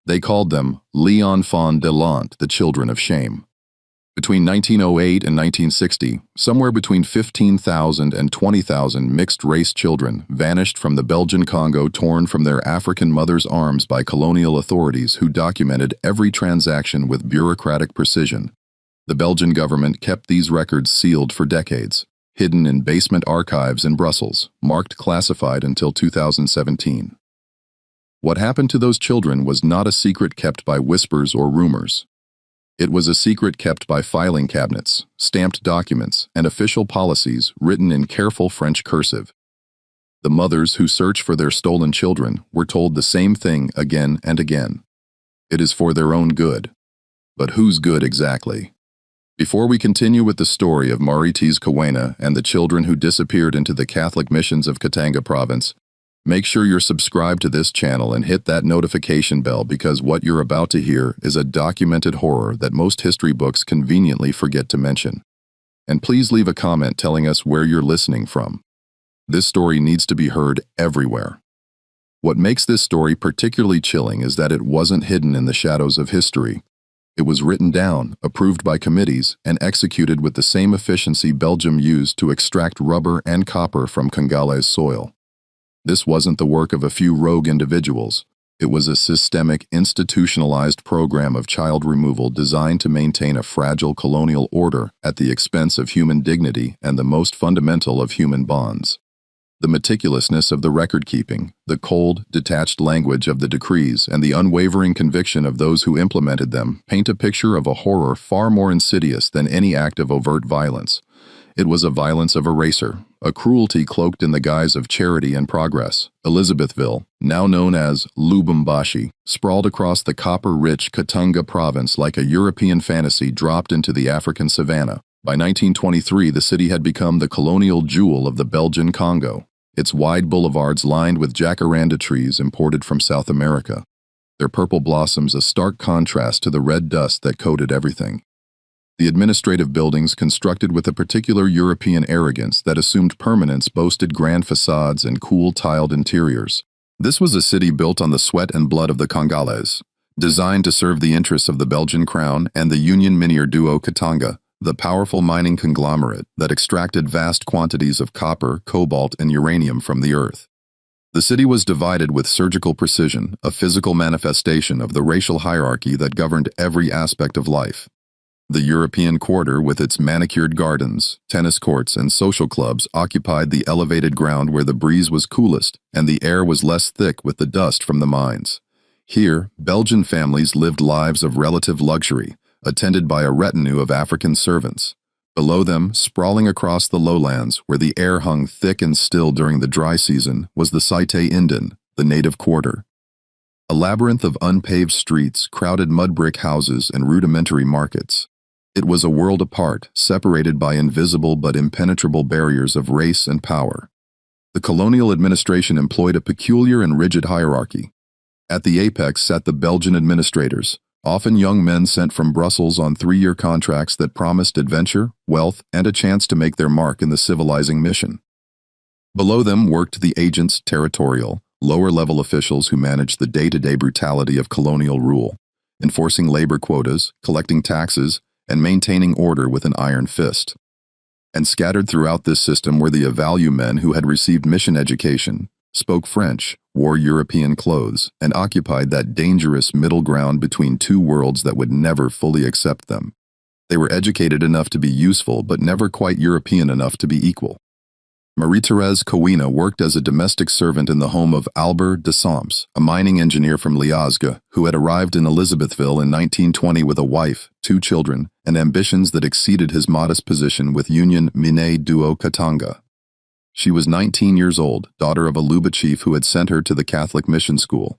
They called them les enfants de l'honte, the children of shame. Between 1908 and 1960, somewhere between 15,000 and 20,000 mixed-race children vanished from the Belgian Congo, torn from their African mothers' arms by colonial authorities who documented every transaction with bureaucratic precision. The Belgian government kept these records sealed for decades, hidden in basement archives in Brussels, marked classified until 2017. What happened to those children was not a secret kept by whispers or rumors. It was a secret kept by filing cabinets, stamped documents, and official policies written in careful French cursive. The mothers who search for their stolen children were told the same thing again and again. It is for their own good. But whose good exactly? Before we continue with the story of Maurice Kawena and the children who disappeared into the Catholic missions of Katanga province, make sure you're subscribed to this channel and hit that notification bell, because what you're about to hear is a documented horror that most history books conveniently forget to mention. And please leave a comment telling us where you're listening from. This story needs to be heard everywhere. What makes this story particularly chilling is that it wasn't hidden in the shadows of history. It was written down, approved by committees, and executed with the same efficiency Belgium used to extract rubber and copper from Congolese soil. This wasn't the work of a few rogue individuals. It was a systemic, institutionalized program of child removal designed to maintain a fragile colonial order at the expense of human dignity and the most fundamental of human bonds. The meticulousness of the record-keeping, the cold, detached language of the decrees, and the unwavering conviction of those who implemented them paint a picture of a horror far more insidious than any act of overt violence. It was a violence of eraser, a cruelty cloaked in the guise of charity and progress. Elizabethville, now known as Lubumbashi, sprawled across the copper-rich Katanga province like a European fantasy dropped into the African savanna. By 1923, the city had become the colonial jewel of the Belgian Congo, its wide boulevards lined with jacaranda trees imported from South America, their purple blossoms a stark contrast to the red dust that coated everything. The administrative buildings, constructed with a particular European arrogance that assumed permanence, boasted grand facades and cool tiled interiors. This was a city built on the sweat and blood of the Congolese, designed to serve the interests of the Belgian crown and the Union Minier Duo Katanga, the powerful mining conglomerate that extracted vast quantities of copper, cobalt, and uranium from the earth. The city was divided with surgical precision, a physical manifestation of the racial hierarchy that governed every aspect of life. The European quarter, with its manicured gardens, tennis courts, and social clubs, occupied the elevated ground where the breeze was coolest and the air was less thick with the dust from the mines. Here, Belgian families lived lives of relative luxury, attended by a retinue of African servants. Below them, sprawling across the lowlands, where the air hung thick and still during the dry season, was the Cité Indien, the native quarter. A labyrinth of unpaved streets, crowded mud brick houses, and rudimentary markets. It was a world apart, separated by invisible but impenetrable barriers of race and power. The colonial administration employed a peculiar and rigid hierarchy. At the apex sat the Belgian administrators, often young men sent from Brussels on 3-year contracts that promised adventure, wealth, and a chance to make their mark in the civilizing mission. Below them worked the agents, territorial, lower-level officials who managed the day-to-day brutality of colonial rule, enforcing labor quotas, collecting taxes, and maintaining order with an iron fist. And scattered throughout this system were the Evalu men who had received mission education, spoke French, wore European clothes, and occupied that dangerous middle ground between two worlds that would never fully accept them. They were educated enough to be useful, but never quite European enough to be equal. Marie-Thérèse Kawena worked as a domestic servant in the home of Albert de Samps, a mining engineer from Liazga, who had arrived in Elizabethville in 1920 with a wife, 2 children, and ambitions that exceeded his modest position with Union Minier Duo Katanga. She was 19 years old, daughter of a Luba chief who had sent her to the Catholic mission school.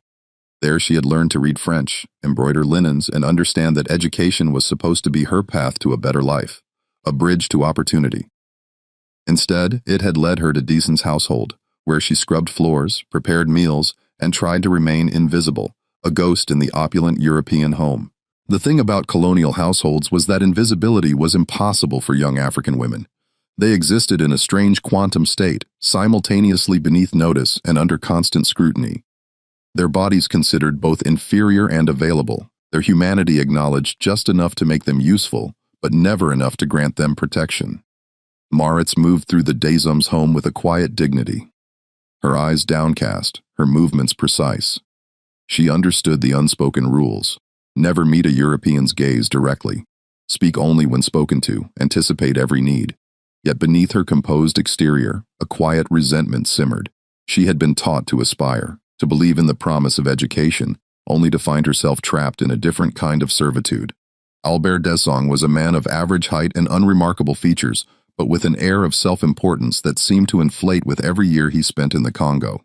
There she had learned to read French, embroider linens, and understand that education was supposed to be her path to a better life, a bridge to opportunity. Instead, it had led her to Deason's household, where she scrubbed floors, prepared meals, and tried to remain invisible, a ghost in the opulent European home. The thing about colonial households was that invisibility was impossible for young African women. They existed in a strange quantum state, simultaneously beneath notice and under constant scrutiny. Their bodies considered both inferior and available, their humanity acknowledged just enough to make them useful, but never enough to grant them protection. Maritz moved through the Desums home with a quiet dignity. Her eyes downcast, her movements precise. She understood the unspoken rules. Never meet a European's gaze directly. Speak only when spoken to, anticipate every need. Yet beneath her composed exterior, a quiet resentment simmered. She had been taught to aspire, to believe in the promise of education, only to find herself trapped in a different kind of servitude. Albert Desong was a man of average height and unremarkable features, but with an air of self-importance that seemed to inflate with every year he spent in the Congo.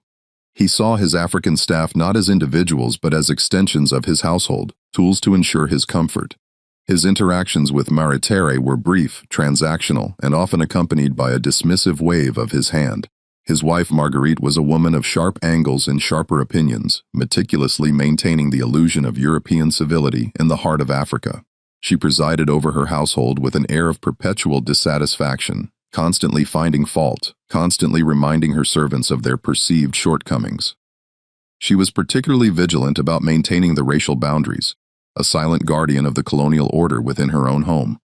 He saw his African staff not as individuals but as extensions of his household, tools to ensure his comfort. His interactions with Maritere were brief, transactional, and often accompanied by a dismissive wave of his hand. His wife Marguerite was a woman of sharp angles and sharper opinions, meticulously maintaining the illusion of European civility in the heart of Africa. She presided over her household with an air of perpetual dissatisfaction, constantly finding fault, constantly reminding her servants of their perceived shortcomings. She was particularly vigilant about maintaining the racial boundaries, a silent guardian of the colonial order within her own home.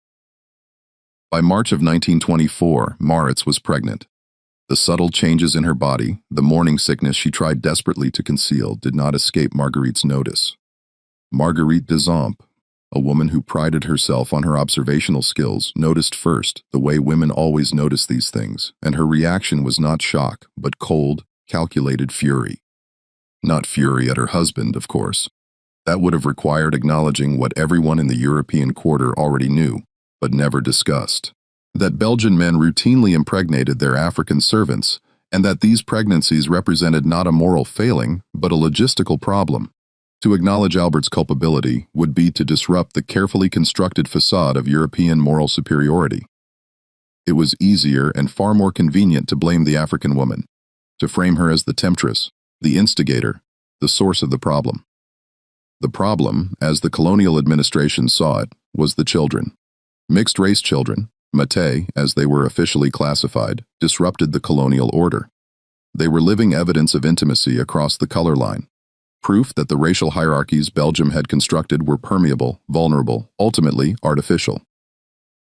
By March of 1924, Maritz was pregnant. The subtle changes in her body, the morning sickness she tried desperately to conceal, did not escape Marguerite's notice. Marguerite Desomps, a woman who prided herself on her observational skills, noticed first, the way women always notice these things, and her reaction was not shock, but cold, calculated fury. Not fury at her husband, of course. That would have required acknowledging what everyone in the European quarter already knew, but never discussed. That Belgian men routinely impregnated their African servants, and that these pregnancies represented not a moral failing, but a logistical problem. To acknowledge Albert's culpability would be to disrupt the carefully constructed facade of European moral superiority. It was easier and far more convenient to blame the African woman, to frame her as the temptress, the instigator, the source of the problem. The problem, as the colonial administration saw it, was the children. Mixed-race children, Mate, as they were officially classified, disrupted the colonial order. They were living evidence of intimacy across the color line. Proof that the racial hierarchies Belgium had constructed were permeable, vulnerable, ultimately artificial.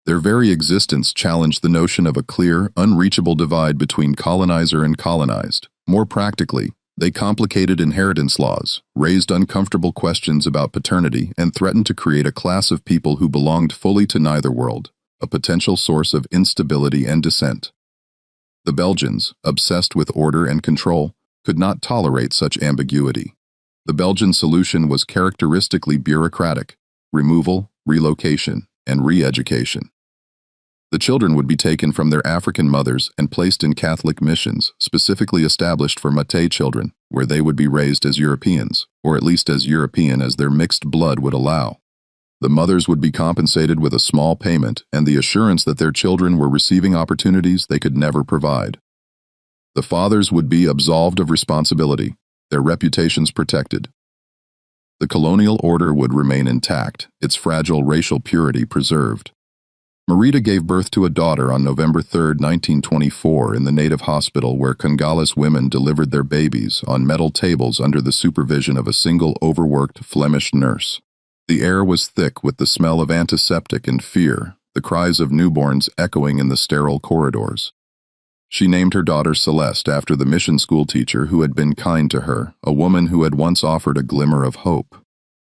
Their very existence challenged the notion of a clear, unreachable divide between colonizer and colonized. More practically, they complicated inheritance laws, raised uncomfortable questions about paternity, and threatened to create a class of people who belonged fully to neither world, a potential source of instability and dissent. The Belgians, obsessed with order and control, could not tolerate such ambiguity. The Belgian solution was characteristically bureaucratic: removal, relocation, and re-education. The children would be taken from their African mothers and placed in Catholic missions, specifically established for Mate children, where they would be raised as Europeans, or at least as European as their mixed blood would allow. The mothers would be compensated with a small payment and the assurance that their children were receiving opportunities they could never provide. The fathers would be absolved of responsibility, their reputations protected. The colonial order would remain intact, its fragile racial purity preserved. Marita gave birth to a daughter on November 3, 1924, in the native hospital where Congolese women delivered their babies on metal tables under the supervision of a single overworked Flemish nurse. The air was thick with the smell of antiseptic and fear, the cries of newborns echoing in the sterile corridors. She named her daughter Celeste after the mission school teacher who had been kind to her, a woman who had once offered a glimmer of hope.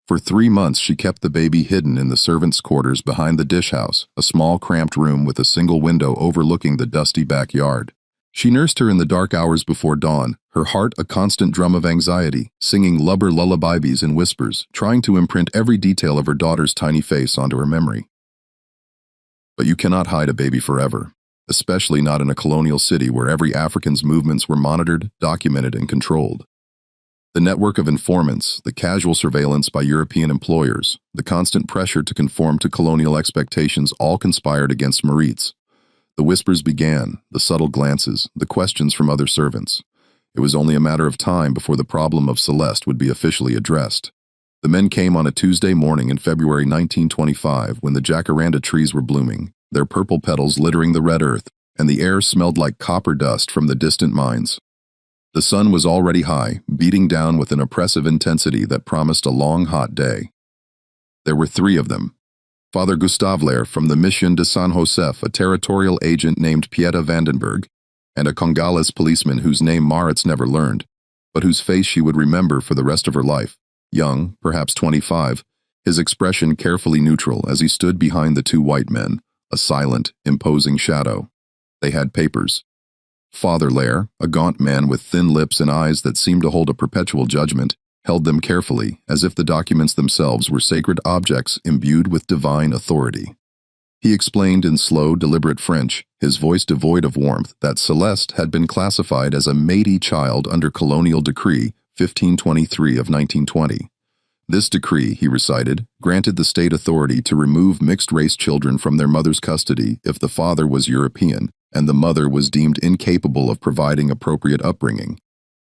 For 3 months she kept the baby hidden in the servants' quarters behind the dish house, a small cramped room with a single window overlooking the dusty backyard. She nursed her in the dark hours before dawn, her heart a constant drum of anxiety, singing lubber lullabies in whispers, trying to imprint every detail of her daughter's tiny face onto her memory. But you cannot hide a baby forever, especially not in a colonial city where every African's movements were monitored, documented, and controlled. The network of informants, the casual surveillance by European employers, the constant pressure to conform to colonial expectations all conspired against Maritz. The whispers began, the subtle glances, the questions from other servants. It was only a matter of time before the problem of Celeste would be officially addressed. The men came on a Tuesday morning in February 1925 when the jacaranda trees were blooming, their purple petals littering the red earth, and the air smelled like copper dust from the distant mines. The sun was already high, beating down with an oppressive intensity that promised a long, hot day. There were three of them. Father Gustave Lair from the Mission de San Josef, a territorial agent named Pieta Vandenberg, and a Congolese policeman whose name Maritz never learned, but whose face she would remember for the rest of her life. Young, perhaps 25, his expression carefully neutral as he stood behind the two white men, a silent, imposing shadow. They had papers. Father Lair, a gaunt man with thin lips and eyes that seemed to hold a perpetual judgment, held them carefully, as if the documents themselves were sacred objects imbued with divine authority. He explained in slow, deliberate French, his voice devoid of warmth, that Celeste had been classified as a Métis child under Colonial Decree 1523 of 1920. This decree, he recited, granted the state authority to remove mixed-race children from their mother's custody if the father was European and the mother was deemed incapable of providing appropriate upbringing.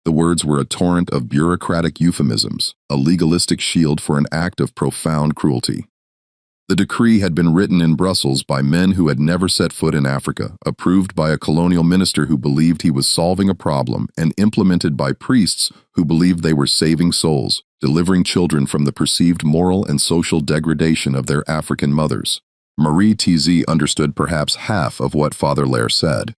The words were a torrent of bureaucratic euphemisms, a legalistic shield for an act of profound cruelty. The decree had been written in Brussels by men who had never set foot in Africa, approved by a colonial minister who believed he was solving a problem, and implemented by priests who believed they were saving souls, delivering children from the perceived moral and social degradation of their African mothers. Marie TZ understood perhaps half of what Father Lair said.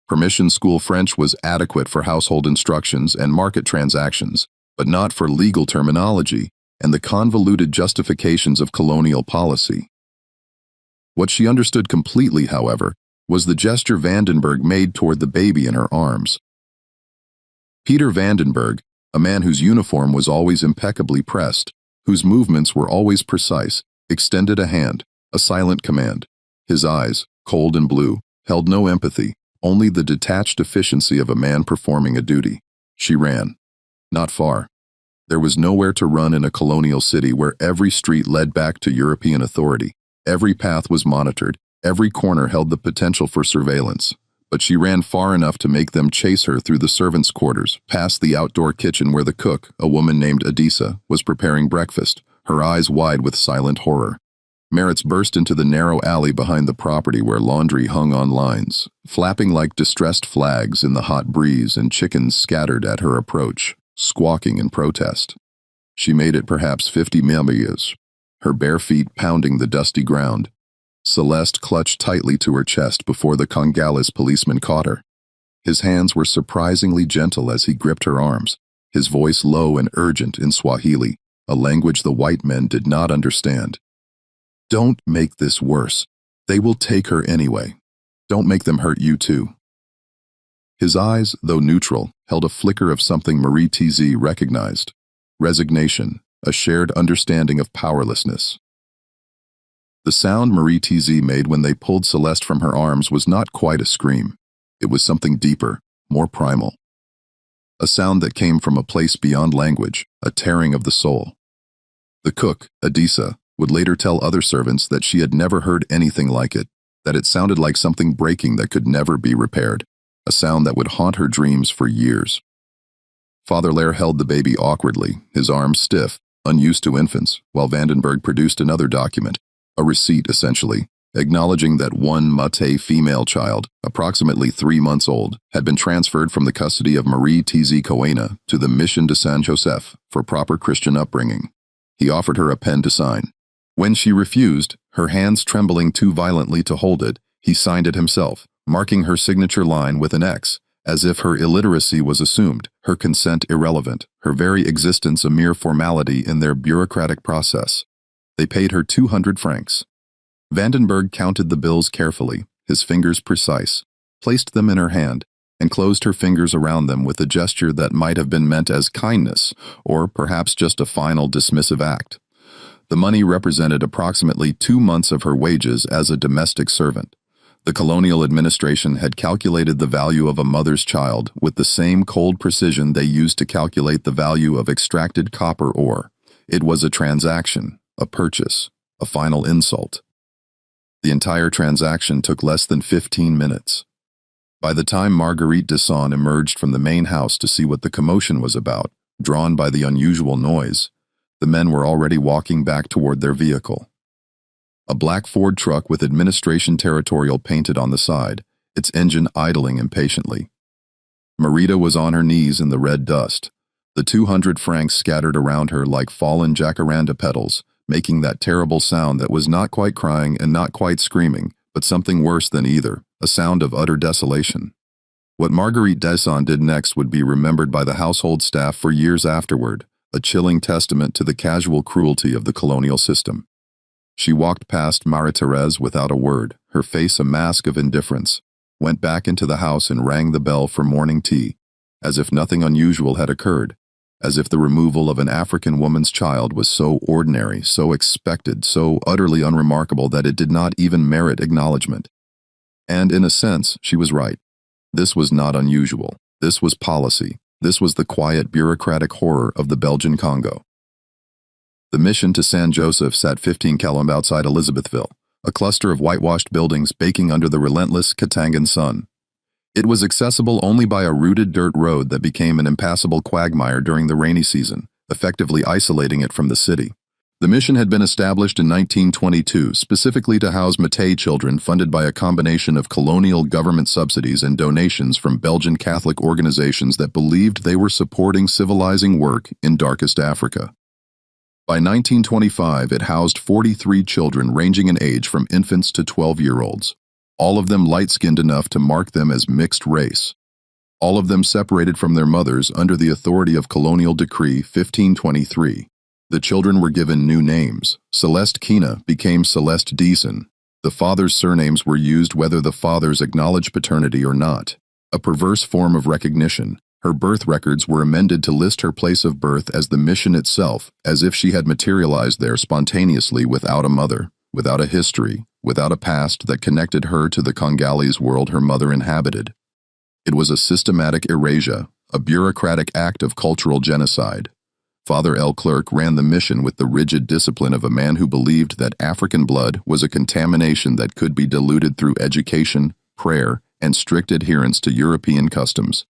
Permission school French was adequate for household instructions and market transactions, but not for legal terminology and the convoluted justifications of colonial policy. What she understood completely, however, was the gesture Vandenberg made toward the baby in her arms. Peter Vandenberg, a man whose uniform was always impeccably pressed, whose movements were always precise, extended a hand, a silent command. His eyes, cold and blue, held no empathy, only the detached efficiency of a man performing a duty. She ran. Not far. There was nowhere to run in a colonial city where every street led back to European authority. Every path was monitored, every corner held the potential for surveillance. But she ran far enough to make them chase her through the servants' quarters, past the outdoor kitchen where the cook, a woman named Adisa, was preparing breakfast, her eyes wide with silent horror. Maritz burst into the narrow alley behind the property where laundry hung on lines, flapping like distressed flags in the hot breeze, and chickens scattered at her approach, squawking in protest. She made it perhaps 50 meters, her bare feet pounding the dusty ground. Celeste clutched tightly to her chest before the Congolese policeman caught her. His hands were surprisingly gentle as he gripped her arms, his voice low and urgent in Swahili, a language the white men did not understand. "Don't make this worse. They will take her anyway. Don't make them hurt you too." His eyes, though neutral, held a flicker of something Marie TZ recognized. Resignation, a shared understanding of powerlessness. The sound Marie TZ made when they pulled Celeste from her arms was not quite a scream. It was something deeper, more primal. A sound that came from a place beyond language, a tearing of the soul. The cook, Adisa, would later tell other servants that she had never heard anything like it, that it sounded like something breaking that could never be repaired, a sound that would haunt her dreams for years. Father Lair held the baby awkwardly, his arms stiff, unused to infants, while Vandenberg produced another document, a receipt essentially, acknowledging that one Mate female child, approximately 3 months old, had been transferred from the custody of Marie TZ Coena to the Mission de San Josef for proper Christian upbringing. He offered her a pen to sign. When she refused, her hands trembling too violently to hold it, he signed it himself, marking her signature line with an X, as if her illiteracy was assumed, her consent irrelevant, her very existence a mere formality in their bureaucratic process. They paid her 200 francs. Vandenberg counted the bills carefully, his fingers precise, placed them in her hand, and closed her fingers around them with a gesture that might have been meant as kindness, or perhaps just a final dismissive act. The money represented approximately 2 months of her wages as a domestic servant. The colonial administration had calculated the value of a mother's child with the same cold precision they used to calculate the value of extracted copper ore. It was a transaction, a purchase, a final insult. The entire transaction took less than 15 minutes. By the time Marguerite Desson emerged from the main house to see what the commotion was about, drawn by the unusual noise, the men were already walking back toward their vehicle. A black Ford truck with Administration Territorial painted on the side, its engine idling impatiently. Marita was on her knees in the red dust, the 200 francs scattered around her like fallen jacaranda petals, making that terrible sound that was not quite crying and not quite screaming, but something worse than either, a sound of utter desolation. What Marguerite Desson did next would be remembered by the household staff for years afterward, a chilling testament to the casual cruelty of the colonial system. She walked past Marie-Thérèse without a word, her face a mask of indifference, went back into the house and rang the bell for morning tea, as if nothing unusual had occurred, as if the removal of an African woman's child was so ordinary, so expected, so utterly unremarkable that it did not even merit acknowledgement. And in a sense, she was right. This was not unusual. This was policy. This was the quiet bureaucratic horror of the Belgian Congo. The mission to San Joseph sat 15 km outside Elizabethville, a cluster of whitewashed buildings baking under the relentless Katangan sun. It was accessible only by a rooted dirt road that became an impassable quagmire during the rainy season, effectively isolating it from the city. The mission had been established in 1922 specifically to house Maté children funded by a combination of colonial government subsidies and donations from Belgian Catholic organizations that believed they were supporting civilizing work in darkest Africa. By 1925, it housed 43 children ranging in age from infants to 12-year-olds, all of them light-skinned enough to mark them as mixed race. All of them separated from their mothers under the authority of Colonial Decree 1523. The children were given new names. Celeste Kina became Celeste Deason. The father's surnames were used whether the fathers acknowledged paternity or not. A perverse form of recognition. Her birth records were amended to list her place of birth as the mission itself, as if she had materialized there spontaneously without a mother, without a history, without a past that connected her to the Congolese world her mother inhabited. It was a systematic erasure, a bureaucratic act of cultural genocide. Father L. Clerc ran the mission with the rigid discipline of a man who believed that African blood was a contamination that could be diluted through education, prayer, and strict adherence to European customs.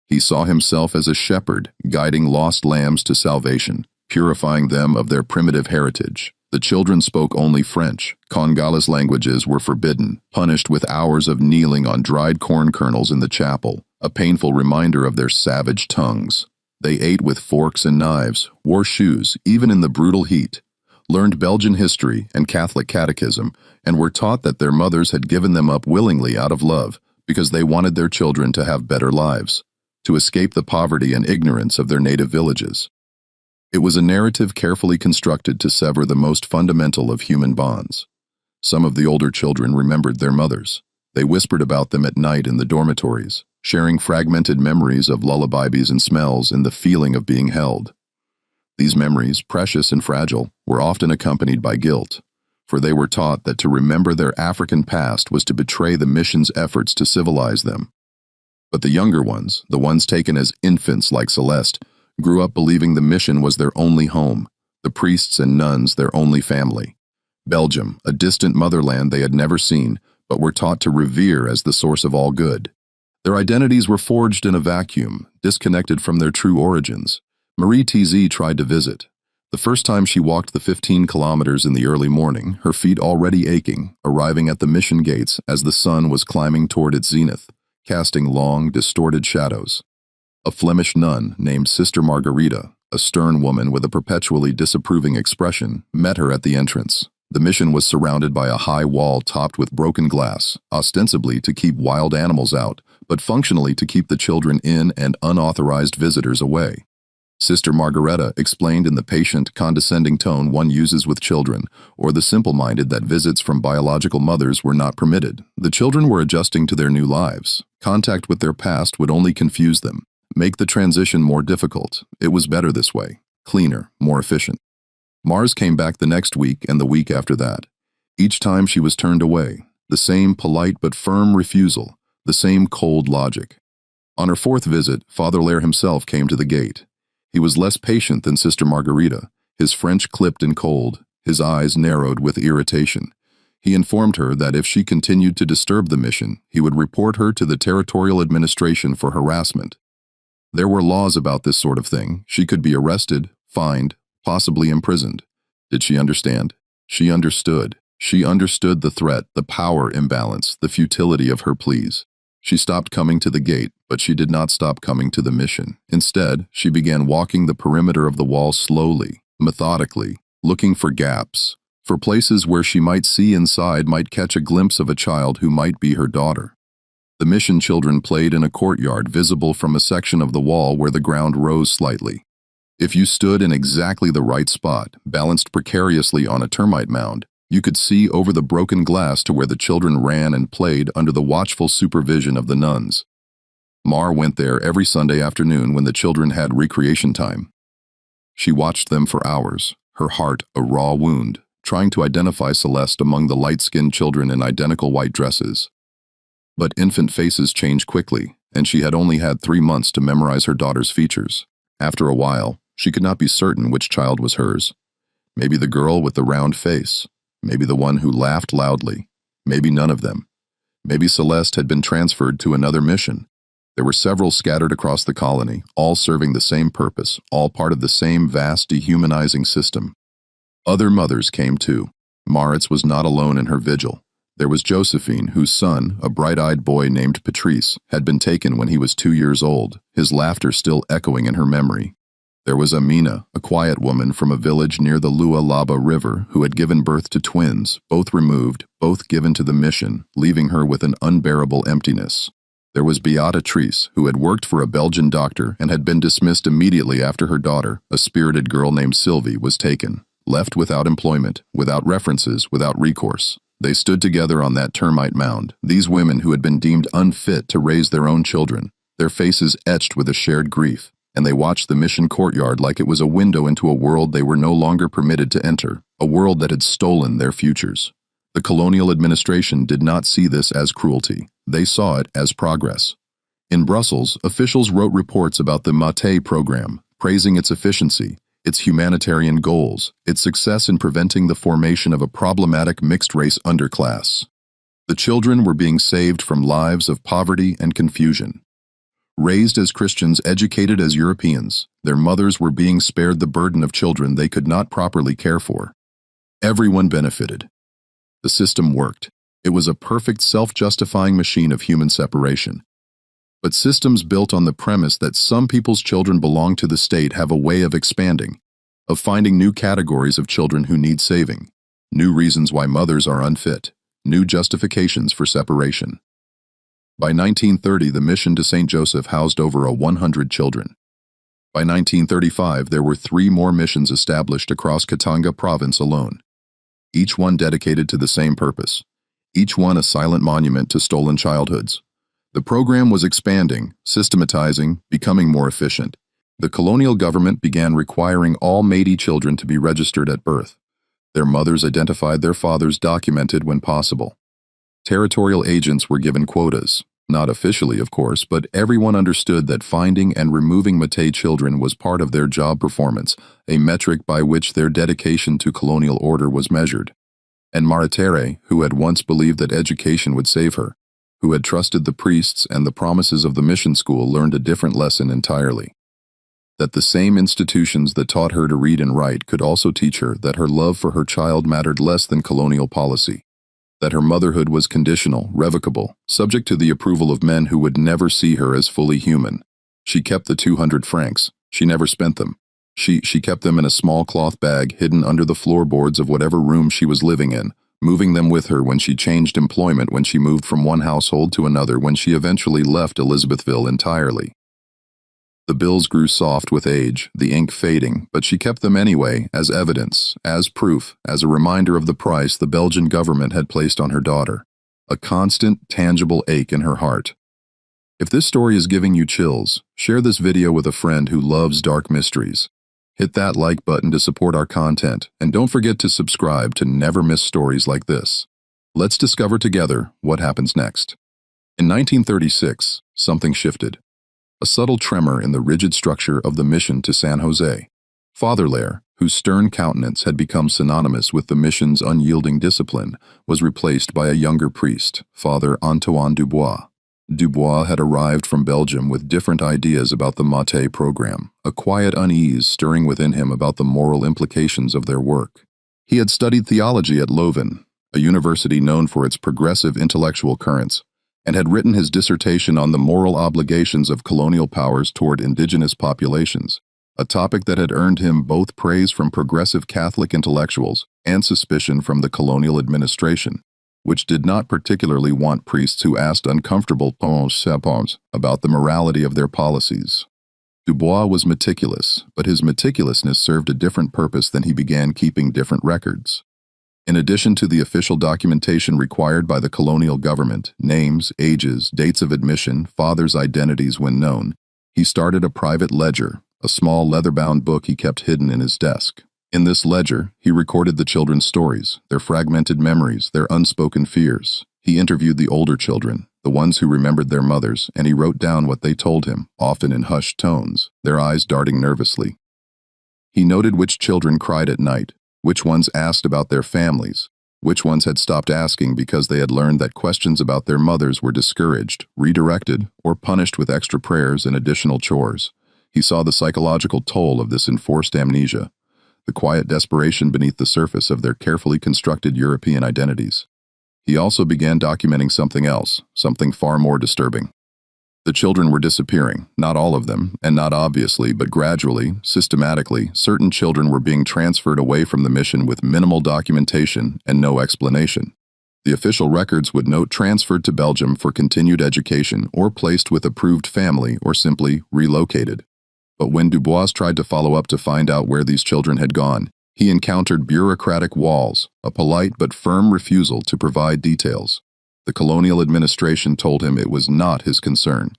He saw himself as a shepherd, guiding lost lambs to salvation, purifying them of their primitive heritage. The children spoke only French. Congolese languages were forbidden, punished with hours of kneeling on dried corn kernels in the chapel, a painful reminder of their savage tongues. They ate with forks and knives, wore shoes, even in the brutal heat, learned Belgian history and Catholic catechism, and were taught that their mothers had given them up willingly out of love because they wanted their children to have better lives, to escape the poverty and ignorance of their native villages. It was a narrative carefully constructed to sever the most fundamental of human bonds. Some of the older children remembered their mothers. They whispered about them at night in the dormitories, sharing fragmented memories of lullabies and smells and the feeling of being held. These memories, precious and fragile, were often accompanied by guilt, for they were taught that to remember their African past was to betray the mission's efforts to civilize them. But the younger ones, the ones taken as infants like Celeste, grew up believing the mission was their only home, the priests and nuns their only family. Belgium, a distant motherland they had never seen, but were taught to revere as the source of all good. Their identities were forged in a vacuum, disconnected from their true origins. Marie TZ tried to visit. The first time she walked the 15 kilometers in the early morning, her feet already aching, arriving at the mission gates as the sun was climbing toward its zenith, casting long, distorted shadows. A Flemish nun named Sister Margarita, a stern woman with a perpetually disapproving expression, met her at the entrance. The mission was surrounded by a high wall topped with broken glass, ostensibly to keep wild animals out, but functionally to keep the children in and unauthorized visitors away. Sister Margareta explained in the patient, condescending tone one uses with children, or the simple-minded, that visits from biological mothers were not permitted. The children were adjusting to their new lives. Contact with their past would only confuse them, make the transition more difficult. It was better this way, cleaner, more efficient. Mars came back the next week and the week after that. Each time she was turned away, the same polite but firm refusal, the same cold logic. On her fourth visit, Father Léon himself came to the gate. He was less patient than Sister Margarita, his French clipped and cold, his eyes narrowed with irritation. He informed her that if she continued to disturb the mission, he would report her to the territorial administration for harassment. There were laws about this sort of thing. She could be arrested, fined, possibly imprisoned. Did she understand? She understood. She understood the threat, the power imbalance, the futility of her pleas. She stopped coming to the gate, but she did not stop coming to the mission. Instead, she began walking the perimeter of the wall slowly, methodically, looking for gaps, for places where she might see inside, might catch a glimpse of a child who might be her daughter. The mission children played in a courtyard visible from a section of the wall where the ground rose slightly. If you stood in exactly the right spot, balanced precariously on a termite mound, you could see over the broken glass to where the children ran and played under the watchful supervision of the nuns. Mar went there every Sunday afternoon when the children had recreation time. She watched them for hours, her heart a raw wound, trying to identify Celeste among the light-skinned children in identical white dresses. But infant faces change quickly, and she had only had 3 months to memorize her daughter's features. After a while, she could not be certain which child was hers. Maybe the girl with the round face, maybe the one who laughed loudly, maybe none of them. Maybe Celeste had been transferred to another mission. There were several scattered across the colony, all serving the same purpose, all part of the same vast dehumanizing system. Other mothers came too. Maritz was not alone in her vigil. There was Josephine, whose son, a bright-eyed boy named Patrice, had been taken when he was 2 years old, his laughter still echoing in her memory. There was Amina, a quiet woman from a village near the Lualaba River who had given birth to twins, both removed, both given to the mission, leaving her with an unbearable emptiness. There was Beatrice, who had worked for a Belgian doctor and had been dismissed immediately after her daughter, a spirited girl named Sylvie, was taken, left without employment, without references, without recourse. They stood together on that termite mound, these women who had been deemed unfit to raise their own children, their faces etched with a shared grief, and they watched the mission courtyard like it was a window into a world they were no longer permitted to enter, a world that had stolen their futures. The colonial administration did not see this as cruelty. They saw it as progress. In Brussels, officials wrote reports about the Mate program, praising its efficiency, its humanitarian goals, its success in preventing the formation of a problematic mixed-race underclass. The children were being saved from lives of poverty and confusion. Raised as Christians, educated as Europeans, their mothers were being spared the burden of children they could not properly care for. Everyone benefited. The system worked. It was a perfect self-justifying machine of human separation. But systems built on the premise that some people's children belong to the state have a way of expanding, of finding new categories of children who need saving, new reasons why mothers are unfit, new justifications for separation. By 1930, the mission to St. Joseph housed over 100 children. By 1935, there were 3 more missions established across Katanga province alone, each one dedicated to the same purpose, each one a silent monument to stolen childhoods. The program was expanding, systematizing, becoming more efficient. The colonial government began requiring all Métis children to be registered at birth. Their mothers identified their fathers, documented when possible. Territorial agents were given quotas, not officially of course, but everyone understood that finding and removing Mate children was part of their job performance, a metric by which their dedication to colonial order was measured. And Maritere, who had once believed that education would save her, who had trusted the priests and the promises of the mission school, learned a different lesson entirely. That the same institutions that taught her to read and write could also teach her that her love for her child mattered less than colonial policy. That her motherhood was conditional, revocable, subject to the approval of men who would never see her as fully human. She kept the 200 francs. She never spent them. She kept them in a small cloth bag hidden under the floorboards of whatever room she was living in, moving them with her when she changed employment, when she moved from one household to another, when she eventually left Elizabethville entirely. The bills grew soft with age, the ink fading, but she kept them anyway, as evidence, as proof, as a reminder of the price the Belgian government had placed on her daughter. A constant, tangible ache in her heart. If this story is giving you chills, share this video with a friend who loves dark mysteries. Hit that like button to support our content, and don't forget to subscribe to never miss stories like this. Let's discover together what happens next. In 1936, something shifted. A subtle tremor in the rigid structure of the mission to San Jose. Father Léon, whose stern countenance had become synonymous with the mission's unyielding discipline, was replaced by a younger priest, Father Antoine Dubois. Dubois had arrived from Belgium with different ideas about the Mate program, a quiet unease stirring within him about the moral implications of their work. He had studied theology at Leuven, a university known for its progressive intellectual currents, and had written his dissertation on the moral obligations of colonial powers toward indigenous populations, a topic that had earned him both praise from progressive Catholic intellectuals and suspicion from the colonial administration, which did not particularly want priests who asked uncomfortable questions about the morality of their policies. Dubois was meticulous, but his meticulousness served a different purpose than he began keeping different records. In addition to the official documentation required by the colonial government, names, ages, dates of admission, fathers' identities when known, he started a private ledger, a small leather-bound book he kept hidden in his desk. In this ledger, he recorded the children's stories, their fragmented memories, their unspoken fears. He interviewed the older children, the ones who remembered their mothers, and he wrote down what they told him, often in hushed tones, their eyes darting nervously. He noted which children cried at night, which ones asked about their families, which ones had stopped asking because they had learned that questions about their mothers were discouraged, redirected, or punished with extra prayers and additional chores. He saw the psychological toll of this enforced amnesia, the quiet desperation beneath the surface of their carefully constructed European identities. He also began documenting something else, something far more disturbing. The children were disappearing, not all of them, and not obviously, but gradually, systematically, certain children were being transferred away from the mission with minimal documentation and no explanation. The official records would note transferred to Belgium for continued education or placed with approved family or simply relocated. But when Dubois tried to follow up to find out where these children had gone, he encountered bureaucratic walls, a polite but firm refusal to provide details. The colonial administration told him it was not his concern.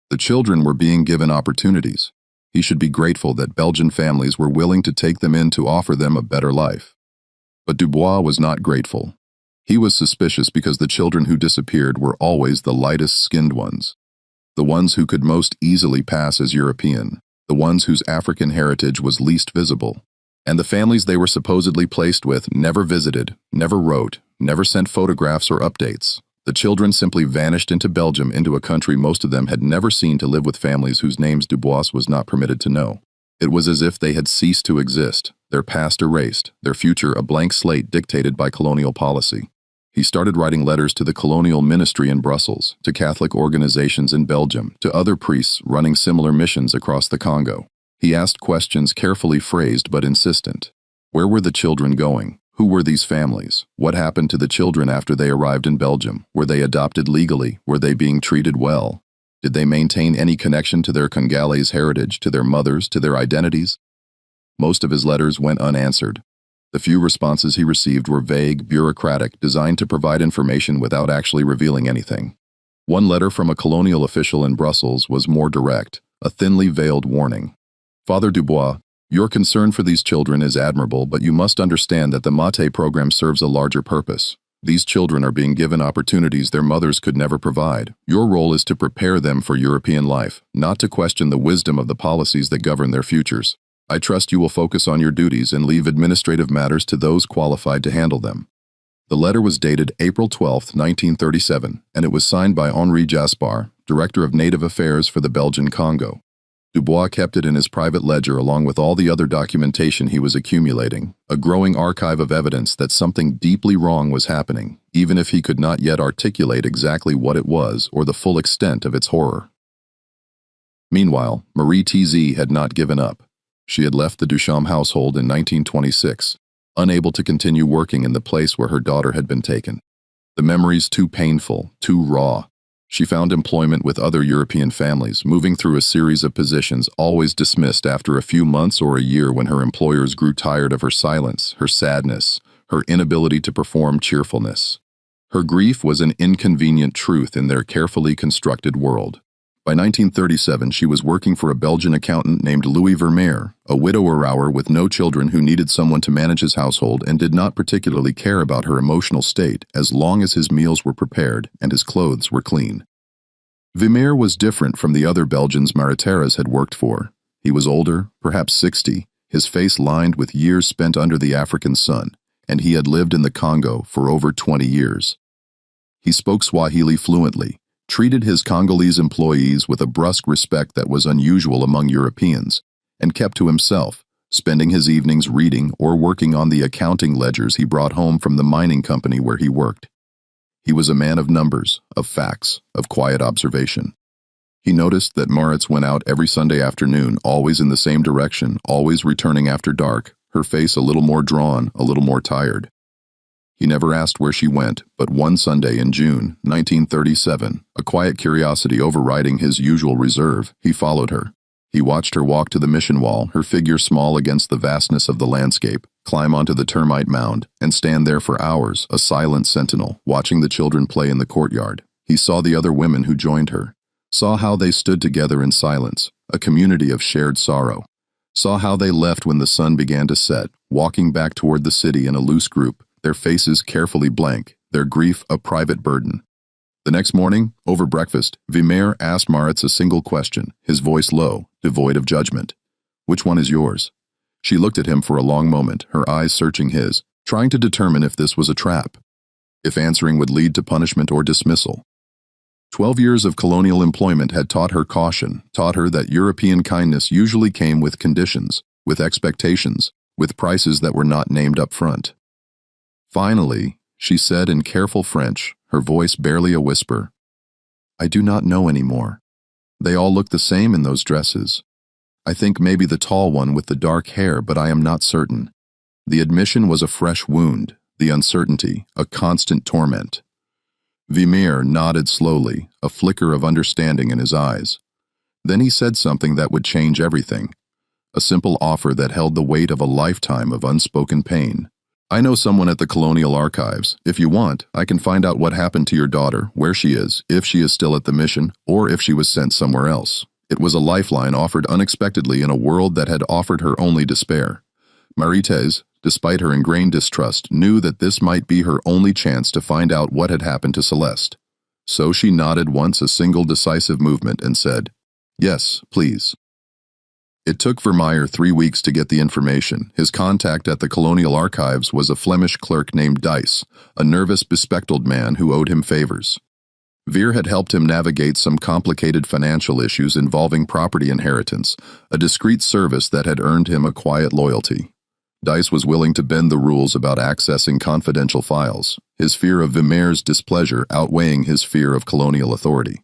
The children were being given opportunities. He should be grateful that Belgian families were willing to take them in to offer them a better life. But Dubois was not grateful. He was suspicious because the children who disappeared were always the lightest-skinned ones, the ones who could most easily pass as European, the ones whose African heritage was least visible. And the families they were supposedly placed with never visited, never wrote, never sent photographs or updates. The children simply vanished into Belgium, into a country most of them had never seen, to live with families whose names Dubois was not permitted to know. It was as if they had ceased to exist, their past erased, their future a blank slate dictated by colonial policy. He started writing letters to the colonial ministry in Brussels, to Catholic organizations in Belgium, to other priests running similar missions across the Congo. He asked questions carefully phrased but insistent. Where were the children going? Who were these families? What happened to the children after they arrived in Belgium? Were they adopted legally? Were they being treated well? Did they maintain any connection to their Congolese heritage, to their mothers, to their identities? Most of his letters went unanswered. The few responses he received were vague, bureaucratic, designed to provide information without actually revealing anything. One letter from a colonial official in Brussels was more direct, a thinly veiled warning. Father Dubois, your concern for these children is admirable, but you must understand that the Mate program serves a larger purpose. These children are being given opportunities their mothers could never provide. Your role is to prepare them for European life, not to question the wisdom of the policies that govern their futures. I trust you will focus on your duties and leave administrative matters to those qualified to handle them. The letter was dated April 12, 1937, and it was signed by Henri Jaspar, Director of Native Affairs for the Belgian Congo. Dubois kept it in his private ledger along with all the other documentation he was accumulating, a growing archive of evidence that something deeply wrong was happening, even if he could not yet articulate exactly what it was or the full extent of its horror. Meanwhile, Marie TZ had not given up. She had left the Duchamp household in 1926, unable to continue working in the place where her daughter had been taken. The memories too painful, too raw. She found employment with other European families, moving through a series of positions always dismissed after a few months or a year when her employers grew tired of her silence, her sadness, her inability to perform cheerfulness. Her grief was an inconvenient truth in their carefully constructed world. By 1937, she was working for a Belgian accountant named Louis Vermeer, a widower with no children who needed someone to manage his household and did not particularly care about her emotional state as long as his meals were prepared and his clothes were clean. Vermeer was different from the other Belgians Maritaras had worked for. He was older, perhaps 60, his face lined with years spent under the African sun, and he had lived in the Congo for over 20 years. He spoke Swahili fluently, treated his Congolese employees with a brusque respect that was unusual among Europeans, and kept to himself, spending his evenings reading or working on the accounting ledgers he brought home from the mining company where he worked. He was a man of numbers, of facts, of quiet observation. He noticed that Maritz went out every Sunday afternoon, always in the same direction, always returning after dark, her face a little more drawn, a little more tired. He never asked where she went, but one Sunday in June, 1937, a quiet curiosity overriding his usual reserve, he followed her. He watched her walk to the mission wall, her figure small against the vastness of the landscape, climb onto the termite mound, and stand there for hours, a silent sentinel, watching the children play in the courtyard. He saw the other women who joined her, saw how they stood together in silence, a community of shared sorrow, saw how they left when the sun began to set, walking back toward the city in a loose group, their faces carefully blank, their grief a private burden. The next morning, over breakfast, Vimer asked Maritz a single question, his voice low, devoid of judgment. "Which one is yours?" She looked at him for a long moment, her eyes searching his, trying to determine if this was a trap, if answering would lead to punishment or dismissal. 12 years of colonial employment had taught her caution, taught her that European kindness usually came with conditions, with expectations, with prices that were not named up front. Finally, she said in careful French, her voice barely a whisper, "I do not know anymore. They all look the same in those dresses. I think maybe the tall one with the dark hair, but I am not certain." The admission was a fresh wound, the uncertainty, a constant torment. Vimer nodded slowly, a flicker of understanding in his eyes. Then he said something that would change everything, a simple offer that held the weight of a lifetime of unspoken pain. "I know someone at the Colonial Archives. If you want, I can find out what happened to your daughter, where she is, if she is still at the mission, or if she was sent somewhere else." It was a lifeline offered unexpectedly in a world that had offered her only despair. Marie-Thérèse, despite her ingrained distrust, knew that this might be her only chance to find out what had happened to Celeste. So she nodded once, a single decisive movement, and said, "Yes, please." It took Vermeer 3 weeks to get the information. His contact at the Colonial Archives was a Flemish clerk named Dice, a nervous, bespectacled man who owed him favors. Veer had helped him navigate some complicated financial issues involving property inheritance, a discreet service that had earned him a quiet loyalty. Dice was willing to bend the rules about accessing confidential files, his fear of Vermeer's displeasure outweighing his fear of colonial authority.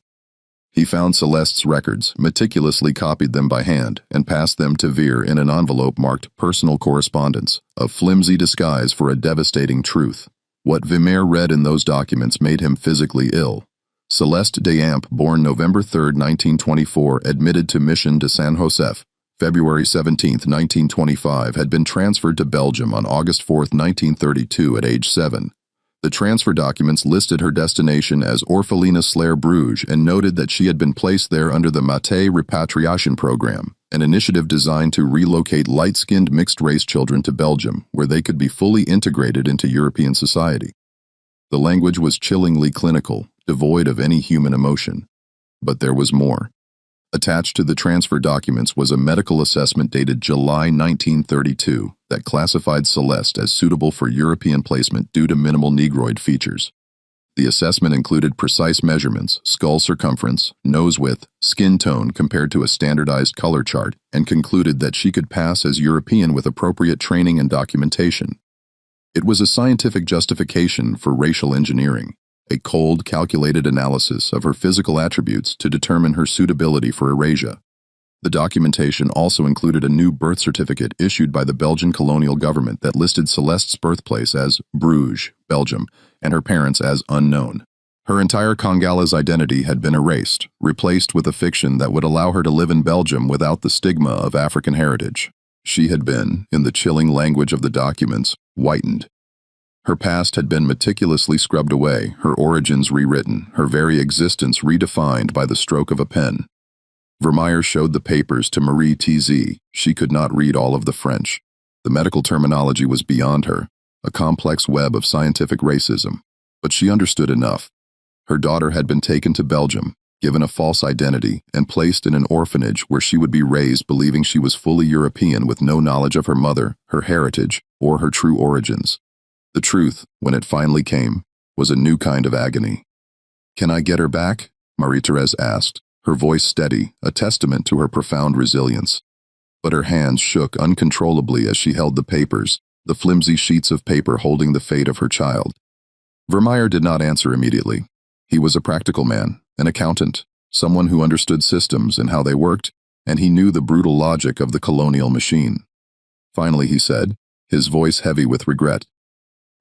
He found Celeste's records, meticulously copied them by hand, and passed them to Veer in an envelope marked personal correspondence, a flimsy disguise for a devastating truth. What Vermeer read in those documents made him physically ill. Celeste Deamp, born November 3, 1924, admitted to Mission de San Josef, February 17, 1925, had been transferred to Belgium on August 4, 1932 at age 7. The transfer documents listed her destination as Orphelinat-sur Bruges and noted that she had been placed there under the Maté Repatriation Program, an initiative designed to relocate light-skinned mixed-race children to Belgium, where they could be fully integrated into European society. The language was chillingly clinical, devoid of any human emotion. But there was more. Attached to the transfer documents was a medical assessment dated July 1932 that classified Celeste as suitable for European placement due to minimal negroid features. The assessment included precise measurements, skull circumference, nose width, skin tone compared to a standardized color chart, and concluded that she could pass as European with appropriate training and documentation. It was a scientific justification for racial engineering, a cold, calculated analysis of her physical attributes to determine her suitability for Eurasia. The documentation also included a new birth certificate issued by the Belgian colonial government that listed Celeste's birthplace as Bruges, Belgium, and her parents as unknown. Her entire Congolese identity had been erased, replaced with a fiction that would allow her to live in Belgium without the stigma of African heritage. She had been, in the chilling language of the documents, whitened. Her past had been meticulously scrubbed away, her origins rewritten, her very existence redefined by the stroke of a pen. Vermeer showed the papers to Marie-Thérèse. She could not read all of the French. The medical terminology was beyond her, a complex web of scientific racism. But she understood enough. Her daughter had been taken to Belgium, given a false identity, and placed in an orphanage where she would be raised believing she was fully European with no knowledge of her mother, her heritage, or her true origins. The truth, when it finally came, was a new kind of agony. "Can I get her back?" Marie-Thérèse asked, her voice steady, a testament to her profound resilience. But her hands shook uncontrollably as she held the papers, the flimsy sheets of paper holding the fate of her child. Vermeer did not answer immediately. He was a practical man, an accountant, someone who understood systems and how they worked, and he knew the brutal logic of the colonial machine. Finally, he said, his voice heavy with regret,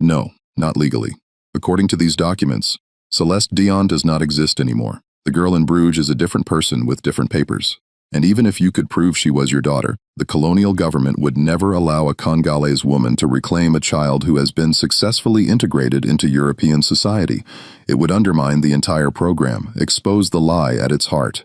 "No, not legally. According to these documents, Celeste Dion does not exist anymore. The girl in Bruges is a different person with different papers. And even if you could prove she was your daughter, the colonial government would never allow a Congolese woman to reclaim a child who has been successfully integrated into European society. It would undermine the entire program, expose the lie at its heart.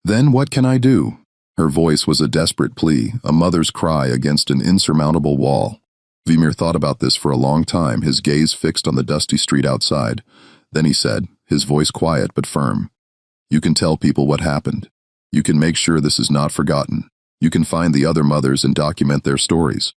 Then what can I do?" Her voice was a desperate plea, a mother's cry against an insurmountable wall. Vermeer thought about this for a long time, his gaze fixed on the dusty street outside. Then he said, his voice quiet but firm, "You can tell people what happened. You can make sure this is not forgotten. You can find the other mothers and document their stories.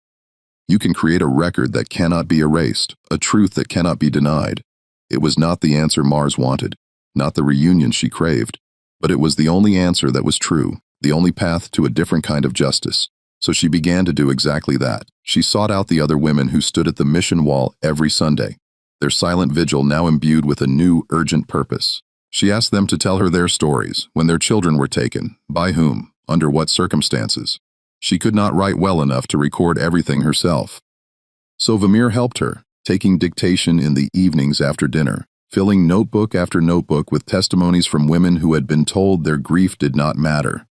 You can create a record that cannot be erased, a truth that cannot be denied." It was not the answer Mars wanted, not the reunion she craved, but it was the only answer that was true, the only path to a different kind of justice. So she began to do exactly that. She sought out the other women who stood at the mission wall every Sunday, their silent vigil now imbued with a new, urgent purpose. She asked them to tell her their stories, when their children were taken, by whom, under what circumstances. She could not write well enough to record everything herself. So Vermeer helped her, taking dictation in the evenings after dinner, filling notebook after notebook with testimonies from women who had been told their grief did not matter.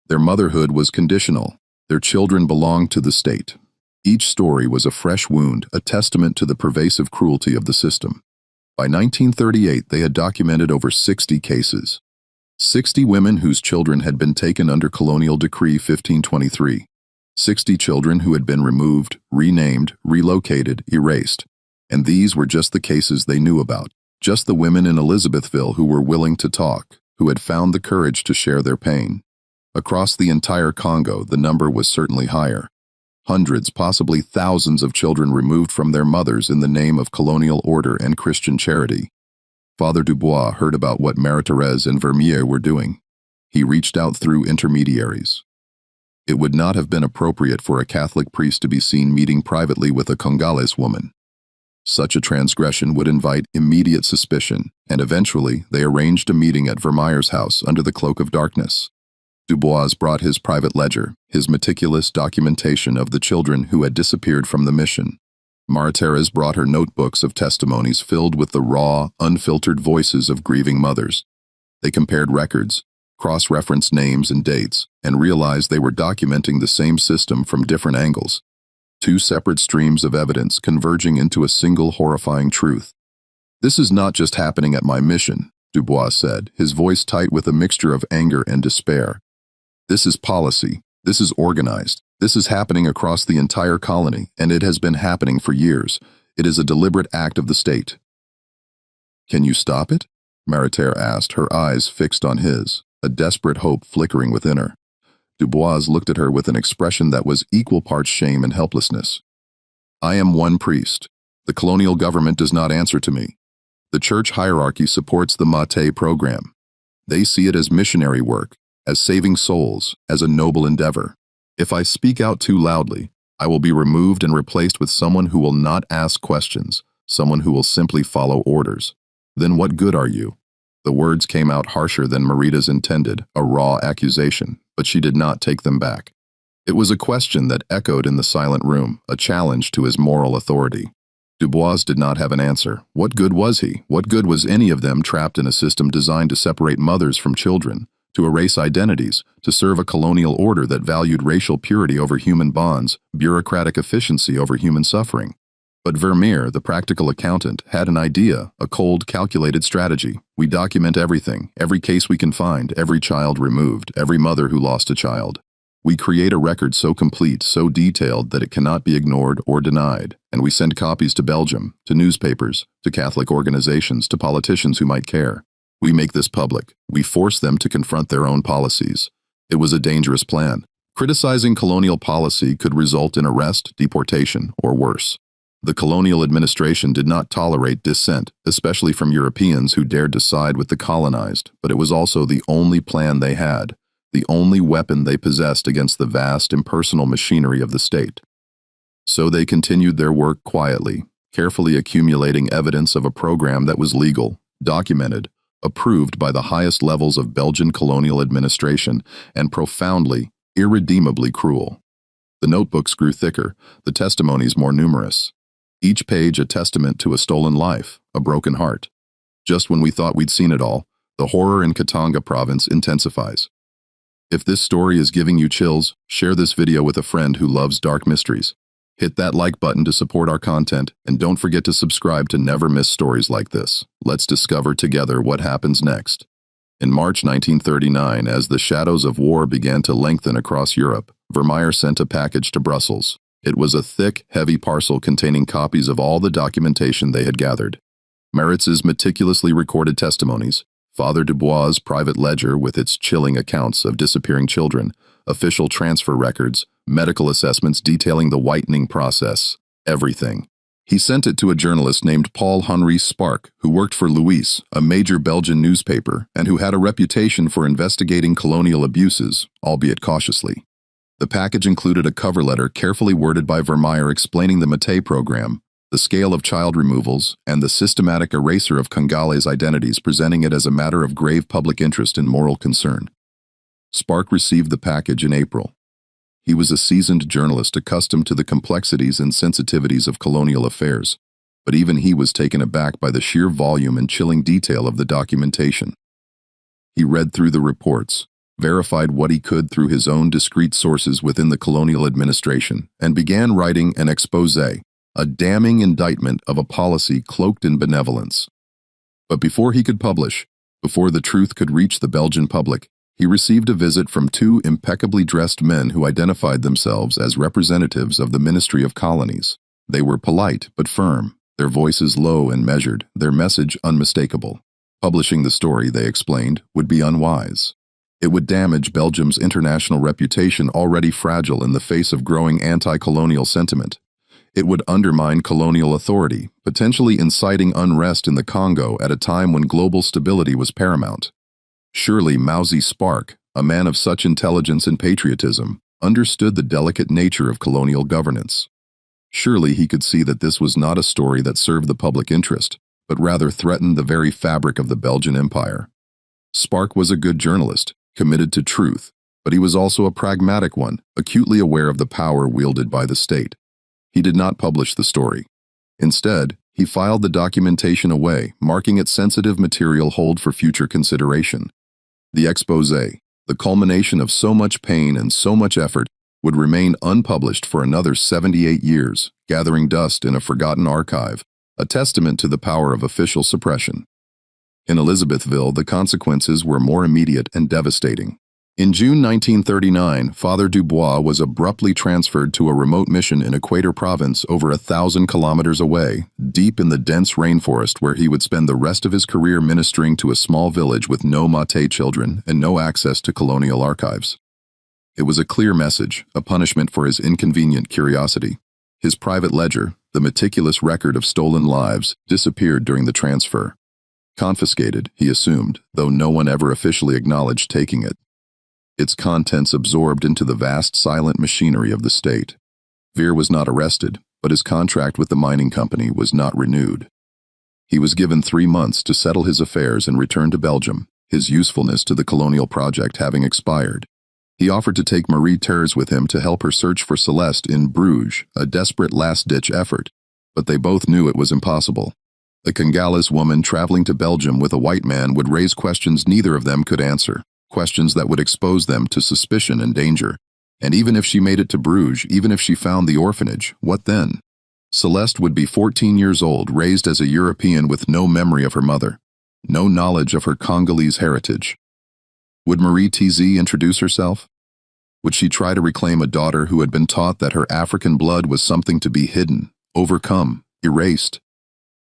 Their motherhood was conditional. Their children belonged to the state. Each story was a fresh wound, a testament to the pervasive cruelty of the system. By 1938, they had documented over 60 cases. 60 women whose children had been taken under Colonial Decree 1523. 60 children who had been removed, renamed, relocated, erased. And these were just the cases they knew about. Just the women in Elizabethville who were willing to talk, who had found the courage to share their pain. Across the entire Congo, the number was certainly higher. Hundreds, possibly thousands of children removed from their mothers in the name of colonial order and Christian charity. Father Dubois heard about what Marie-Thérèse and Vermeer were doing. He reached out through intermediaries. It would not have been appropriate for a Catholic priest to be seen meeting privately with a Congolese woman. Such a transgression would invite immediate suspicion, and eventually they arranged a meeting at Vermeer's house under the cloak of darkness. Dubois brought his private ledger, his meticulous documentation of the children who had disappeared from the mission. Marie-Thérèse brought her notebooks of testimonies filled with the raw, unfiltered voices of grieving mothers. They compared records, cross-referenced names and dates, and realized they were documenting the same system from different angles. Two separate streams of evidence converging into a single horrifying truth. "This is not just happening at my mission," Dubois said, his voice tight with a mixture of anger and despair. "This is policy. This is organized. This is happening across the entire colony, and it has been happening for years. It is a deliberate act of the state." "Can you stop it?" Marie-Thérèse asked, her eyes fixed on his, a desperate hope flickering within her. Dubois looked at her with an expression that was equal parts shame and helplessness. "I am one priest. The colonial government does not answer to me. The church hierarchy supports the Mate program. They see it as missionary work, as saving souls, as a noble endeavor. If I speak out too loudly, I will be removed and replaced with someone who will not ask questions, someone who will simply follow orders. Then what good are you?" The words came out harsher than Marita's intended, a raw accusation, but she did not take them back. It was a question that echoed in the silent room, a challenge to his moral authority. Dubois did not have an answer. What good was he? What good was any of them trapped in a system designed to separate mothers from children, to erase identities, to serve a colonial order that valued racial purity over human bonds, bureaucratic efficiency over human suffering? But Vermeer, the practical accountant, had an idea, a cold, calculated strategy. "We document everything, every case we can find, every child removed, every mother who lost a child. We create a record so complete, so detailed that it cannot be ignored or denied, and we send copies to Belgium, to newspapers, to Catholic organizations, to politicians who might care. We make this public. We force them to confront their own policies." It was a dangerous plan. Criticizing colonial policy could result in arrest, deportation, or worse. The colonial administration did not tolerate dissent, especially from Europeans who dared to side with the colonized, but it was also the only plan they had, the only weapon they possessed against the vast, impersonal machinery of the state. So they continued their work quietly, carefully accumulating evidence of a program that was legal, documented, approved by the highest levels of Belgian colonial administration, and profoundly, irredeemably cruel. The notebooks grew thicker, the testimonies more numerous. Each page a testament to a stolen life, a broken heart. Just when we thought we'd seen it all, the horror in Katanga province intensifies. If this story is giving you chills, share this video with a friend who loves dark mysteries. Hit that like button to support our content, and don't forget to subscribe to never miss stories like this. Let's discover together what happens next. In March 1939, as the shadows of war began to lengthen across Europe, Vermeer sent a package to Brussels. It was a thick, heavy parcel containing copies of all the documentation they had gathered. Maritz's meticulously recorded testimonies, Father Dubois' private ledger with its chilling accounts of disappearing children, official transfer records, medical assessments detailing the whitening process, everything. He sent it to a journalist named Paul-Henri Spark, who worked for Louis, a major Belgian newspaper, and who had a reputation for investigating colonial abuses, albeit cautiously. The package included a cover letter carefully worded by Vermeer explaining the Maté program, the scale of child removals, and the systematic erasure of Congolese identities, presenting it as a matter of grave public interest and moral concern. Spark received the package in April. He was a seasoned journalist accustomed to the complexities and sensitivities of colonial affairs, but even he was taken aback by the sheer volume and chilling detail of the documentation. He read through the reports, verified what he could through his own discreet sources within the colonial administration, and began writing an exposé, a damning indictment of a policy cloaked in benevolence. But before he could publish, before the truth could reach the Belgian public, he received a visit from two impeccably dressed men who identified themselves as representatives of the Ministry of Colonies. They were polite but firm, their voices low and measured, their message unmistakable. Publishing the story, they explained, would be unwise. It would damage Belgium's international reputation, already fragile in the face of growing anti-colonial sentiment. It would undermine colonial authority, potentially inciting unrest in the Congo at a time when global stability was paramount. Surely Mousy Spark, a man of such intelligence and patriotism, understood the delicate nature of colonial governance. Surely he could see that this was not a story that served the public interest, but rather threatened the very fabric of the Belgian Empire. Spark was a good journalist, committed to truth, but he was also a pragmatic one, acutely aware of the power wielded by the state. He did not publish the story. Instead, he filed the documentation away, marking it sensitive material hold for future consideration. The exposé, the culmination of so much pain and so much effort, would remain unpublished for another 78 years, gathering dust in a forgotten archive, a testament to the power of official suppression. In Elizabethville, the consequences were more immediate and devastating. In June 1939, Father Dubois was abruptly transferred to a remote mission in Equator Province over 1,000 kilometers away, deep in the dense rainforest where he would spend the rest of his career ministering to a small village with no Maté children and no access to colonial archives. It was a clear message, a punishment for his inconvenient curiosity. His private ledger, the meticulous record of stolen lives, disappeared during the transfer. Confiscated, he assumed, though no one ever officially acknowledged taking it. Its contents absorbed into the vast silent machinery of the state. Veer was not arrested, but his contract with the mining company was not renewed. He was given 3 months to settle his affairs and return to Belgium, his usefulness to the colonial project having expired. He offered to take Marie Terres with him to help her search for Celeste in Bruges, a desperate last-ditch effort, but they both knew it was impossible. A Congolese woman traveling to Belgium with a white man would raise questions neither of them could answer. Questions that would expose them to suspicion and danger. And even if she made it to Bruges, even if she found the orphanage, what then? Celeste would be 14 years old, raised as a European with no memory of her mother, no knowledge of her Congolese heritage. Would Marie Terres introduce herself? Would she try to reclaim a daughter who had been taught that her African blood was something to be hidden, overcome, erased?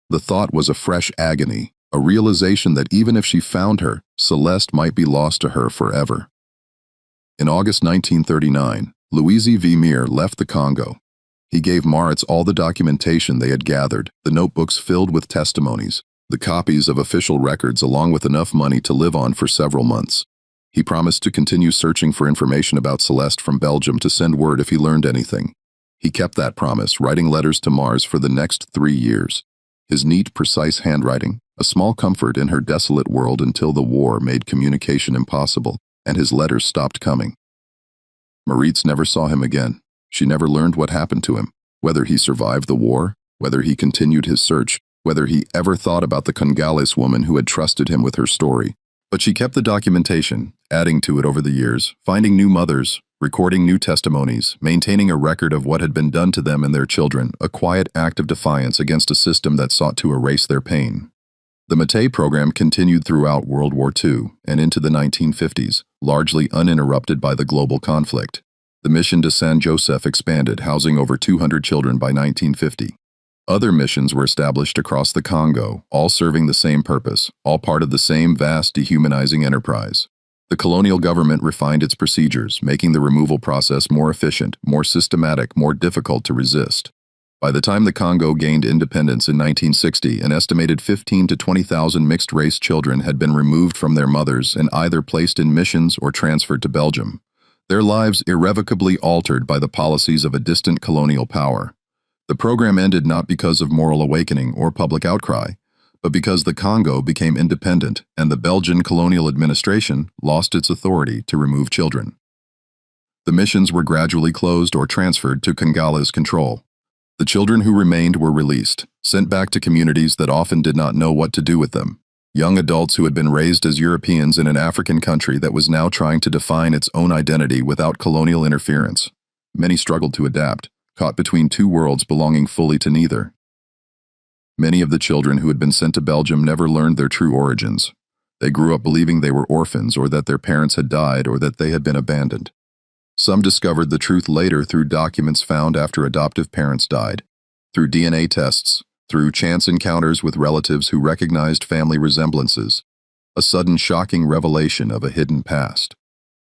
The thought was a fresh agony, a realization that even if she found her, Celeste might be lost to her forever. In August 1939, Louis Vermeer left the Congo. He gave Maritz all the documentation they had gathered, the notebooks filled with testimonies, the copies of official records along with enough money to live on for several months. He promised to continue searching for information about Celeste from Belgium to send word if he learned anything. He kept that promise, writing letters to Mars for the next 3 years. His neat, precise handwriting, a small comfort in her desolate world until the war made communication impossible, and his letters stopped coming. Maritz never saw him again. She never learned what happened to him, whether he survived the war, whether he continued his search, whether he ever thought about the Congolese woman who had trusted him with her story. But she kept the documentation, adding to it over the years, finding new mothers, recording new testimonies, maintaining a record of what had been done to them and their children, a quiet act of defiance against a system that sought to erase their pain. The Maté program continued throughout World War II and into the 1950s, largely uninterrupted by the global conflict. The mission to San Josef expanded, housing over 200 children by 1950. Other missions were established across the Congo, all serving the same purpose, all part of the same vast dehumanizing enterprise. The colonial government refined its procedures, making the removal process more efficient, more systematic, more difficult to resist. By the time the Congo gained independence in 1960, an estimated 15,000 to 20,000 mixed-race children had been removed from their mothers and either placed in missions or transferred to Belgium, their lives irrevocably altered by the policies of a distant colonial power. The program ended not because of moral awakening or public outcry, but because the Congo became independent and the Belgian colonial administration lost its authority to remove children. The missions were gradually closed or transferred to Congolese control. The children who remained were released, sent back to communities that often did not know what to do with them. Young adults who had been raised as Europeans in an African country that was now trying to define its own identity without colonial interference. Many struggled to adapt, caught between two worlds belonging fully to neither. Many of the children who had been sent to Belgium never learned their true origins. They grew up believing they were orphans or that their parents had died or that they had been abandoned. Some discovered the truth later through documents found after adoptive parents died, through DNA tests, through chance encounters with relatives who recognized family resemblances, a sudden shocking revelation of a hidden past.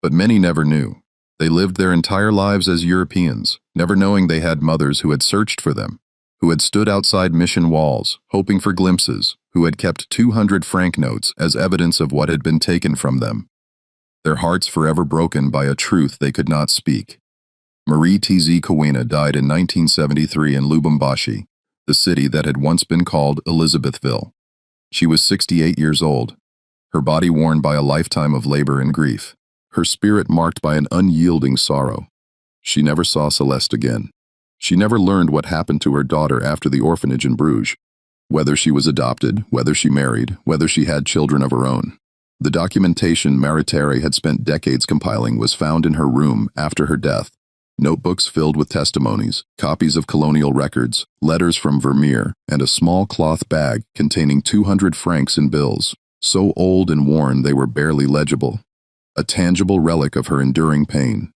But many never knew. They lived their entire lives as Europeans, never knowing they had mothers who had searched for them, who had stood outside mission walls, hoping for glimpses, who had kept 200 franc notes as evidence of what had been taken from them. Their hearts forever broken by a truth they could not speak. Marie Tz Kawina died in 1973 in Lubumbashi, the city that had once been called Elizabethville. She was 68 years old, her body worn by a lifetime of labor and grief, her spirit marked by an unyielding sorrow. She never saw Celeste again. She never learned what happened to her daughter after the orphanage in Bruges, whether she was adopted, whether she married, whether she had children of her own. The documentation Maritere had spent decades compiling was found in her room after her death. Notebooks filled with testimonies, copies of colonial records, letters from Vermeer, and a small cloth bag containing 200 francs in bills, so old and worn they were barely legible. A tangible relic of her enduring pain.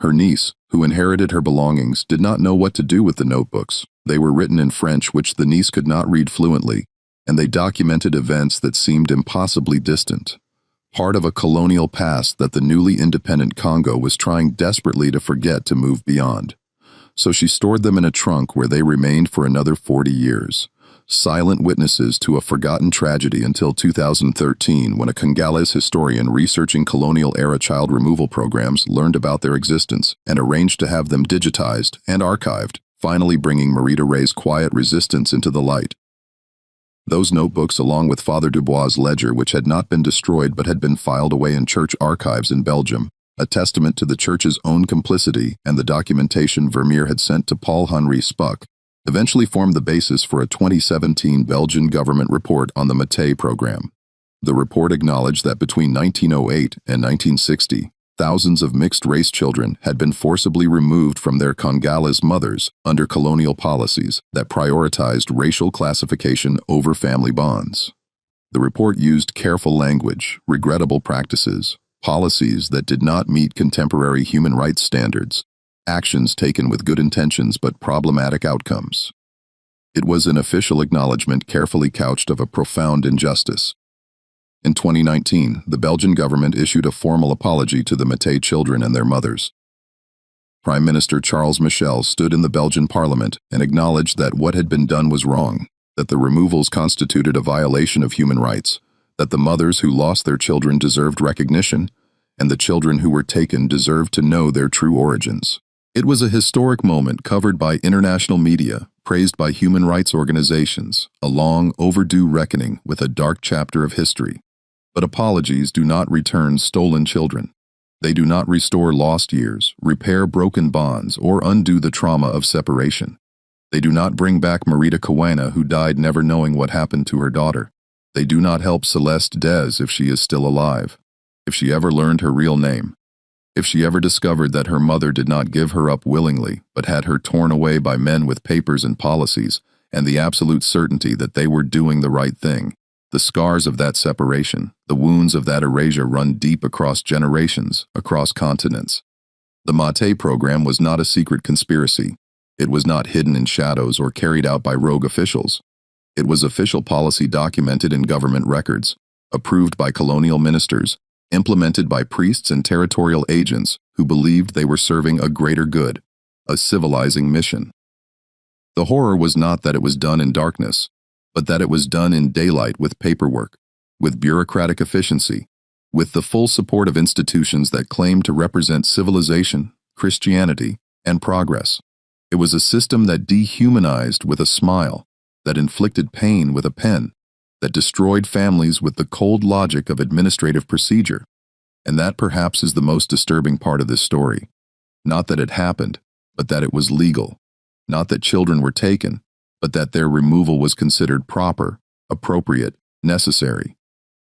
Her niece, who inherited her belongings, did not know what to do with the notebooks. They were written in French, which the niece could not read fluently, and they documented events that seemed impossibly distant, part of a colonial past that the newly independent Congo was trying desperately to forget to move beyond. So she stored them in a trunk where they remained for another 40 years, silent witnesses to a forgotten tragedy until 2013, when a Congolese historian researching colonial-era child removal programs learned about their existence and arranged to have them digitized and archived, finally bringing Marie Tere's quiet resistance into the light. Those notebooks, along with Father Dubois' ledger, which had not been destroyed but had been filed away in church archives in Belgium, a testament to the church's own complicity and the documentation Vermeer had sent to Paul Henri Spuck, eventually formed the basis for a 2017 Belgian government report on the Maté program. The report acknowledged that between 1908 and 1960, thousands of mixed-race children had been forcibly removed from their Congolese mothers under colonial policies that prioritized racial classification over family bonds. The report used careful language, regrettable practices, policies that did not meet contemporary human rights standards, actions taken with good intentions but problematic outcomes. It was an official acknowledgement carefully couched of a profound injustice. In 2019, the Belgian government issued a formal apology to the Maté children and their mothers. Prime Minister Charles Michel stood in the Belgian parliament and acknowledged that what had been done was wrong, that the removals constituted a violation of human rights, that the mothers who lost their children deserved recognition, and the children who were taken deserved to know their true origins. It was a historic moment covered by international media, praised by human rights organizations, a long overdue reckoning with a dark chapter of history. But apologies do not return stolen children. They do not restore lost years, repair broken bonds, or undo the trauma of separation. They do not bring back Marita Kawana, who died never knowing what happened to her daughter. They do not help Celeste Dez if she is still alive, if she ever learned her real name, if she ever discovered that her mother did not give her up willingly, but had her torn away by men with papers and policies, and the absolute certainty that they were doing the right thing. The scars of that separation, the wounds of that erasure run deep across generations, across continents. The Mate program was not a secret conspiracy. It was not hidden in shadows or carried out by rogue officials. It was official policy documented in government records, approved by colonial ministers, implemented by priests and territorial agents who believed they were serving a greater good, a civilizing mission. The horror was not that it was done in darkness, but that it was done in daylight with paperwork, with bureaucratic efficiency, with the full support of institutions that claimed to represent civilization, Christianity, and progress. It was a system that dehumanized with a smile, that inflicted pain with a pen, that destroyed families with the cold logic of administrative procedure. And that perhaps is the most disturbing part of this story. Not that it happened, but that it was legal. Not that children were taken, but that their removal was considered proper, appropriate, necessary.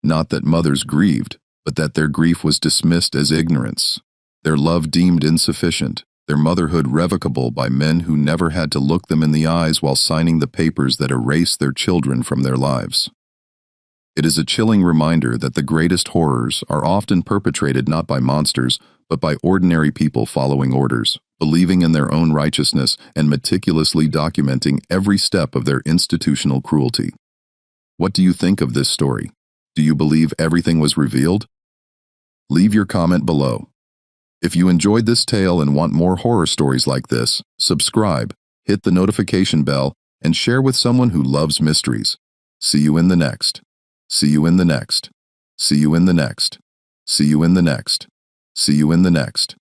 Not that mothers grieved, but that their grief was dismissed as ignorance, their love deemed insufficient, their motherhood revocable by men who never had to look them in the eyes while signing the papers that erased their children from their lives. It is a chilling reminder that the greatest horrors are often perpetrated not by monsters, but by ordinary people following orders, believing in their own righteousness and meticulously documenting every step of their institutional cruelty. What do you think of this story? Do you believe everything was revealed? Leave your comment below. If you enjoyed this tale and want more horror stories like this, subscribe, hit the notification bell, and share with someone who loves mysteries. See you in the next. See you in the next. See you in the next. See you in the next. See you in the next.